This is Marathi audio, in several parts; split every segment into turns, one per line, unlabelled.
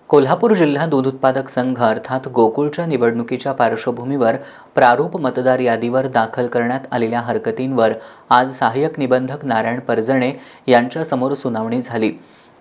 कोल्हापूर जिल्हा दूध उत्पादक संघ अर्थात गोकुळच्या निवडणुकीच्या पार्श्वभूमीवर प्रारूप मतदार यादीवर दाखल करण्यात आलेल्या हरकतींवर आज सहाय्यक निबंधक नारायण परजणे यांच्यासमोर सुनावणी झाली।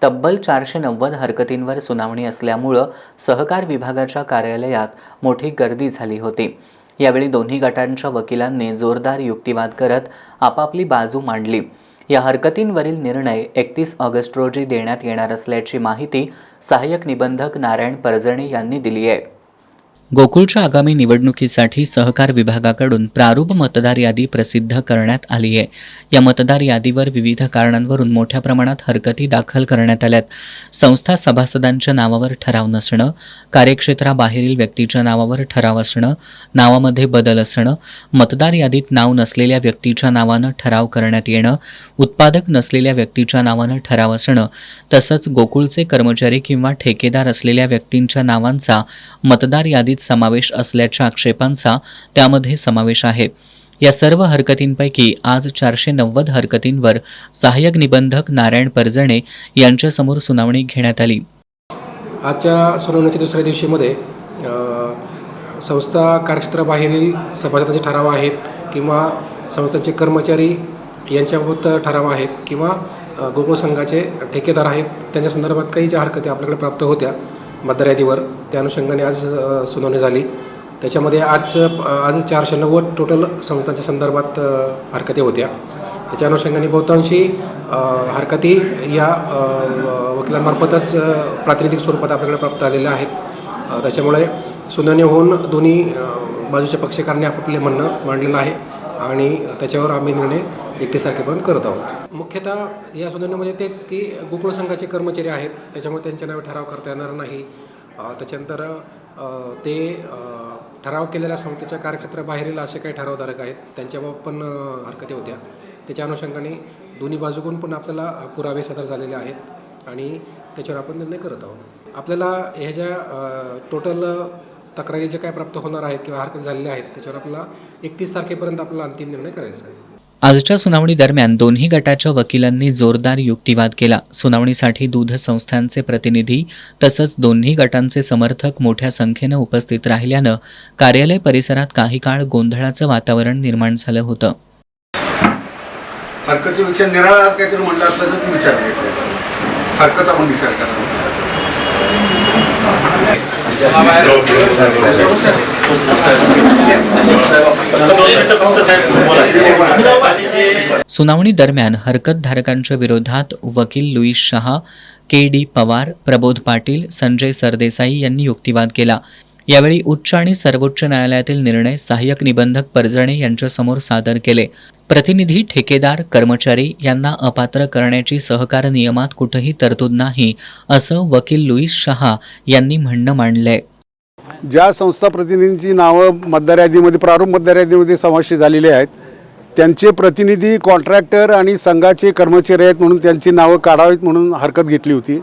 तब्बल 490 हरकतींवर सुनावणी असल्यामुळं सहकार विभागाच्या कार्यालयात मोठी गर्दी झाली होती। यावेळी दोन्ही गटांच्या वकिलांनी जोरदार युक्तिवाद करत आपापली बाजू मांडली। या हरकतींवरील निर्णय 31 ऑगस्ट रोजी देण्यात येणार असल्याची माहिती सहाय्यक निबंधक नारायण परजणे यांनी दिली आहे। गोकुळच्या आगामी निवडणुकीसाठी सहकार विभागाकडून प्रारूप मतदार यादी प्रसिद्ध करण्यात आली आहे। या मतदार यादीवर विविध कारणांवरून मोठ्या प्रमाणात हरकती दाखल करण्यात आल्यात। संस्था सभासदांच्या नावावर ठराव नसणं, कार्यक्षेत्राबाहेरील व्यक्तीच्या नावावर ठराव असणं, नावामध्ये बदल असणं, मतदार यादीत नाव नसलेल्या व्यक्तीच्या नावानं ठराव करण्यात येणं, उत्पादक नसलेल्या व्यक्तीच्या नावानं ठराव असणं, तसंच गोकुळचे कर्मचारी किंवा ठेकेदार असलेल्या व्यक्तींच्या नावांचा मतदार यादीत समावेश असल्याच्या आक्षेपांचा त्यामध्ये समावेश आहे। या सर्व हरकतींपैकी आज 490 हरकतींवर सहाय्यक निबंधक नारायण परजणे यांच्यासमोर सुनावणी घेण्यात आली।
आजच्या सुनावणीच्या दुसऱ्या दिवशीमध्ये संस्था कार्यक्षेत्राबाहेरील सभासदांचे ठराव आहेत किंवा संस्थांचे कर्मचारी यांच्याबाबत ठराव आहेत किंवा गोकुळ संघाचे ठेकेदार आहेत, त्यांच्या संदर्भात काही ज्या हरकती आपल्याकडे प्राप्त होत्या मतदार यादीवर, त्या अनुषंगाने आज सुनावणी झाली। त्याच्यामध्ये आज 490 टोटल संस्थांच्या संदर्भात हरकती होत्या। त्याच्या अनुषंगाने बहुतांशी हरकती या वकिलांमार्फतच प्रातिनिधिक स्वरूपात आपल्याकडे प्राप्त आलेल्या आहेत। त्याच्यामुळे सुनावणी होऊन दोन्ही बाजूच्या पक्षकारांनी आपापले म्हणणं मांडलेलं आहे आणि त्याच्यावर आम्ही निर्णय 31 तारखेपर्यंत करत आहोत। मुख्यतः या सुनावणीमध्ये तेच की गोकुळ संघाचे कर्मचारी आहेत, त्याच्यामुळे त्यांच्या नावे ठराव करता येणार नाही। त्याच्यानंतर ते ठराव केलेल्या संस्थेच्या कार्यक्षेत्राबाहेरील असे काही ठरावधारक आहेत, त्यांच्याबाबत पण हरकती होत्या। त्याच्या अनुषंगाने दोन्ही बाजूकडून पण आपल्याला पुरावे सादर झालेले आहेत आणि त्याच्यावर आपण निर्णय करत आहोत। आपल्याला ह्या ज्या टोटल तक्रारी जे काय प्राप्त होणार आहेत किंवा हरकत झालेल्या आहेत, त्याच्यावर आपल्याला 31 तारखेपर्यंत आपल्याला अंतिम निर्णय करायचा आहे।
आजच्या सुनावणी दरम्यान दोन्ही गटाच्या वकिलांनी जोरदार युक्तिवाद केला। सुनावणीसाठी दूध संस्थांचे प्रतिनिधी तसंच दोन्ही गटांचे समर्थक मोठ्या संख्येनं उपस्थित राहिल्यानं कार्यालय परिसरात काही काळ गोंधळाचं वातावरण निर्माण झालं होतं।
हरकतीपेक्षा निराळा काहीतरी म्हणलं असलं तर तुम्ही विचार घ्यायचा, हरकत आपण डिसाईड करणार।
सुनावणी दरम्यान हरकतधारकांच्या विरोधात वकील लुईस शहा, के.डी. पवार, प्रबोध पाटील, संजय सरदेसाई यांनी युक्तिवाद केला। यावेळी उच्च आणि सर्वोच्च न्यायालयातील निर्णय सहाय्यक निबंधक परजणे यांच्यासमोर सादर केले। प्रतिनिधी, ठेकेदार, कर्मचारी यांना अपात्र करण्याची सहकार नियमात कुठेही तरतूद नाही, असं वकील लुईस शहा यांनी म्हणणं मांडलंय।
ज्या संस्था प्रतिनिधींची नावं मतदार यादीमध्ये प्रारूप मतदार यादीमध्ये समाविष्ट झालेली आहेत, त्यांचे प्रतिनिधी कॉन्ट्रॅक्टर आणि संघाचे कर्मचारी आहेत म्हणून त्यांची नावं काढावीत म्हणून हरकत घेतली होती।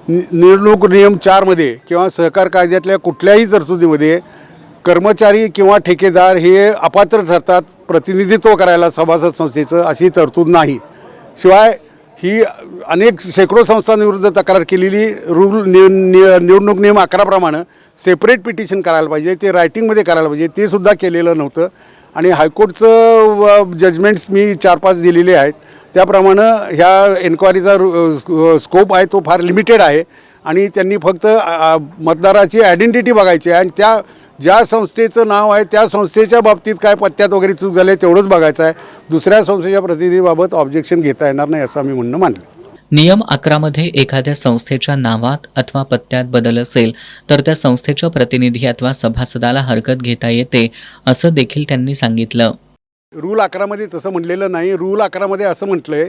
निवडणूक नियम 4 मध्ये किंवा सहकार कायद्यातल्या कुठल्याही तरतुदीमध्ये कर्मचारी किंवा ठेकेदार हे अपात्र ठरतात प्रतिनिधित्व करायला सभासद संस्थेचं, अशी तरतूद नाही। शिवाय ही अनेक शेकडो संस्थांविरुद्ध तक्रार केलेली निवडणूक नियम 11 प्रमाणे सेपरेट पिटिशन करायला पाहिजे, ते रायटिंगमध्ये करायला पाहिजे, ते सुद्धा केलेलं नव्हतं। आणि हायकोर्टचं जजमेंट्स मी 4-5 दिलेले आहेत, त्याप्रमाणे ह्या एन्क्वायरीचा स्कोप आहे तो फार लिमिटेड आहे आणि त्यांनी फक्त मतदाराची आयडेंटिटी बघायची आहे आणि त्या ज्या संस्थेचं नाव आहे त्या संस्थेच्या बाबतीत काय पत्त्यात वगैरे चूक झाली तेवढंच बघायचं आहे। दुसऱ्या संस्थेच्या प्रतिनिधीबाबत ऑब्जेक्शन घेता येणार नाही असं आम्ही म्हणणं मानलं।
नियम 11 मध्ये एखाद्या संस्थेच्या नावात अथवा पत्त्यात बदल असेल तर त्या संस्थेच्या प्रतिनिधी अथवा सभासदाला हरकत घेता येते, असं देखील त्यांनी सांगितलं।
रूल 11 मध्ये तसं म्हटलेलं नाही। रूल 11 मध्ये असं म्हटलंय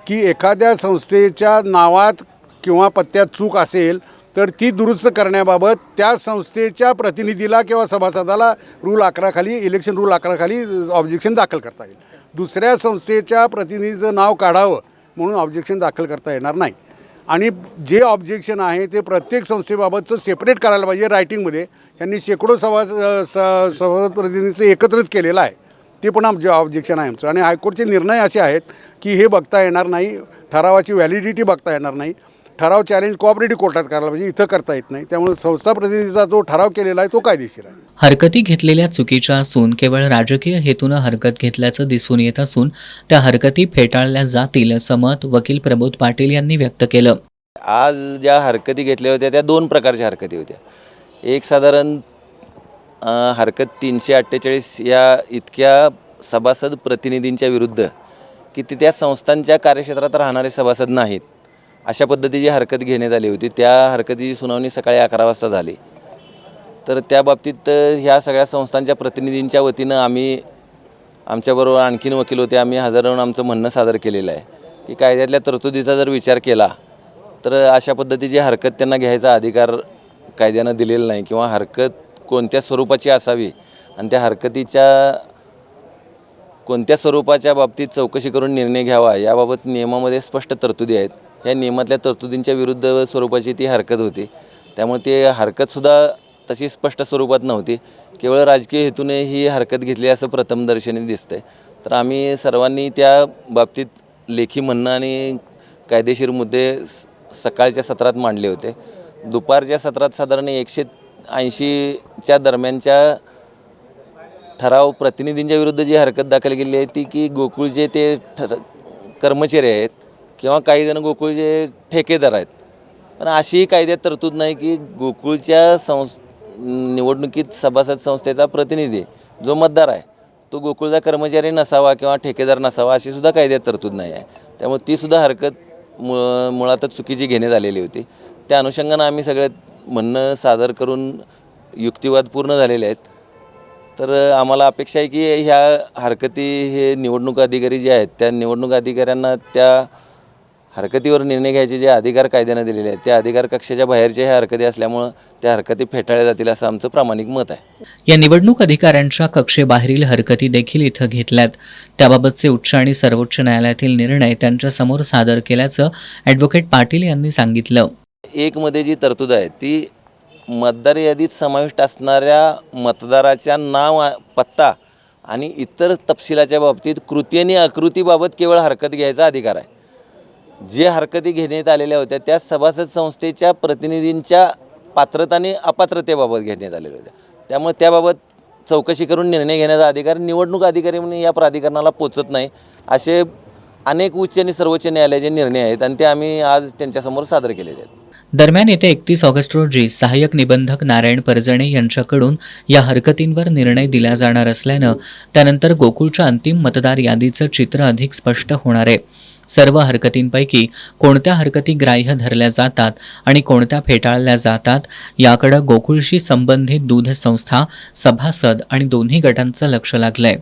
की एखाद्या संस्थेच्या नावात किंवा पत्त्यात चूक असेल तर ती दुरुस्त करण्याबाबत त्या संस्थेच्या प्रतिनिधीला किंवा सभासदाला रूल 11 खाली, इलेक्शन रूल 11 खाली ऑब्जेक्शन दाखल करता येईल। दुसऱ्या संस्थेच्या प्रतिनिधीचं नाव काढावं म्हणून ऑब्जेक्शन दाखल करता येणार नाही। आणि जे ऑब्जेक्शन आहे ते प्रत्येक संस्थेबाबतचं सेपरेट करायला पाहिजे रायटिंगमध्ये। त्यांनी शेकडो सभासद प्रतिनिधींचं एकत्रित केलेलं आहे, ते पण आमचे ऑब्जेक्शन आहे आमचं। आणि हायकोर्टचे निर्णय असे आहेत की हे बघता येणार नाही, ठरावाची व्हॅलिडिटी बघता येणार नाही। ठराव चॅलेंज कोऑपरेटिव्ह कोर्टात करायला पाहिजे, इथं करता येत नाही. त्यामुळे संस्था प्रतिनिधीचा जो ठराव केलेला आहे तो कायदेशीर आहे.
हरकती घेतलेल्या चुकीच्या असून केवळ राजकीय हेतूनं हरकत घेतल्याचं दिसून येत असून त्या हरकती फेटाळल्या जातील असं मत वकील प्रबोध पाटील यांनी व्यक्त केलं.
आज ज्या हरकती घेतल्या होत्या त्या दोन प्रकारच्या हरकती होत्या. एक साधारण हरकत 348 या इतक्या सभासद प्रतिनिधींच्या विरुद्ध की ते त्या संस्थांच्या कार्यक्षेत्रात राहणारे सभासद नाहीत अशा पद्धतीची हरकत घेण्यात आली होती. त्या हरकतीची सुनावणी सकाळी 11 वाजता झाली. तर त्या बाबतीत ह्या सगळ्या संस्थांच्या प्रतिनिधींच्या वतीनं आम्ही आमच्याबरोबर आणखीन वकील होते, आम्ही हजर राहून आमचं म्हणणं सादर केलेलं आहे की कायद्यातल्या तरतुदीचा जर विचार केला तर अशा पद्धतीची हरकत त्यांना घ्यायचा अधिकार कायद्यानं दिलेला नाही किंवा हरकत कोणत्या स्वरूपाची असावी आणि त्या हरकतीच्या कोणत्या स्वरूपाच्या बाबतीत चौकशी करून निर्णय घ्यावा याबाबत नियमामध्ये स्पष्ट तरतुदी आहेत. या नियमातल्या तरतुदींच्या विरुद्ध स्वरूपाची ती हरकत होती. त्यामुळे ती हरकतसुद्धा तशी स्पष्ट स्वरूपात नव्हती, केवळ राजकीय हेतूने ही हरकत घेतली असं प्रथमदर्शनी दिसतंय. तर आम्ही सर्वांनी त्या बाबतीत लेखी म्हणणं आणि कायदेशीर मुद्दे सकाळच्या सत्रात मांडले होते. दुपारच्या सत्रात साधारण 180च्या दरम्यानच्या ठराव प्रतिनिधींच्या विरुद्ध जी हरकत दाखल केली आहे ती की गोकुळचे ते कर्मचारी आहेत किंवा काही जण गोकुळचे ठेकेदार आहेत. पण अशी कायद्यात तरतूद नाही की गोकुळच्या निवडणुकीत सभासद संस्थेचा प्रतिनिधी जो मतदार आहे तो गोकुळचा कर्मचारी नसावा किंवा ठेकेदार नसावा अशी सुद्धा कायद्यात तरतूद नाही आहे. त्यामुळे ती सुद्धा हरकत मुळातच चुकीची घेण्यात आलेली होती. त्या अनुषंगानं आम्ही सगळ्यात म्हणणं सादर करून युक्तिवाद पूर्ण झालेले आहेत. तर आम्हाला अपेक्षा आहे की ह्या हरकती हे निवडणूक अधिकारी जे आहेत त्या निवडणूक अधिकाऱ्यांना त्या हरकतीवर निर्णय घ्यायचे जे अधिकार कायद्यानं दिलेले आहेत त्या अधिकार कक्षेच्या बाहेरच्या ह्या हरकती असल्यामुळं त्या हरकती फेटाळल्या जातील असं आमचं प्रामाणिक मत आहे.
या निवडणूक अधिकाऱ्यांच्या कक्षेबाहेरील हरकती देखील इथं घेतल्यात. त्याबाबतचे उच्च आणि सर्वोच्च न्यायालयातील निर्णय त्यांच्या समोर सादर केल्याचं ॲडव्होकेट पाटील यांनी सांगितलं.
1 मध्ये जी तरतूद आहे ती मतदार यादीत समाविष्ट असणाऱ्या मतदाराच्या नाव, पत्ता आणि इतर तपशिलाच्या बाबतीत कृती आणि आकृतीबाबत केवळ हरकत घ्यायचा अधिकार आहे. जे हरकती घेण्यात आलेल्या होत्या त्या सभासद संस्थेच्या प्रतिनिधींच्या पात्रता आणि अपात्रतेबाबत घेण्यात आलेल्या होत्या. त्यामुळे त्याबाबत चौकशी करून निर्णय घेण्याचा अधिकार निवडणूक अधिकारी म्हणून या प्राधिकरणाला पोचत नाही असे अनेक उच्च आणि सर्वोच्च न्यायालयाचे निर्णय आहेत आणि ते आम्ही आज त्यांच्यासमोर सादर केलेले आहेत.
दरम्यान येत्या 31 ऑगस्ट रोजी सहाय्यक निबंधक नारायण परजणे यांच्याकडून या हरकतींवर निर्णय दिला जाणार असल्यानं त्यानंतर गोकुळच्या अंतिम मतदार यादीचं चित्र अधिक स्पष्ट होणार आहे. सर्व हरकतींपैकी कोणत्या हरकती ग्राह्य धरल्या जातात आणि कोणत्या फेटाळल्या जातात याकडे गोकुळशी संबंधित दूध संस्था, सभासद आणि दोन्ही गटांचं लक्ष लागलंय.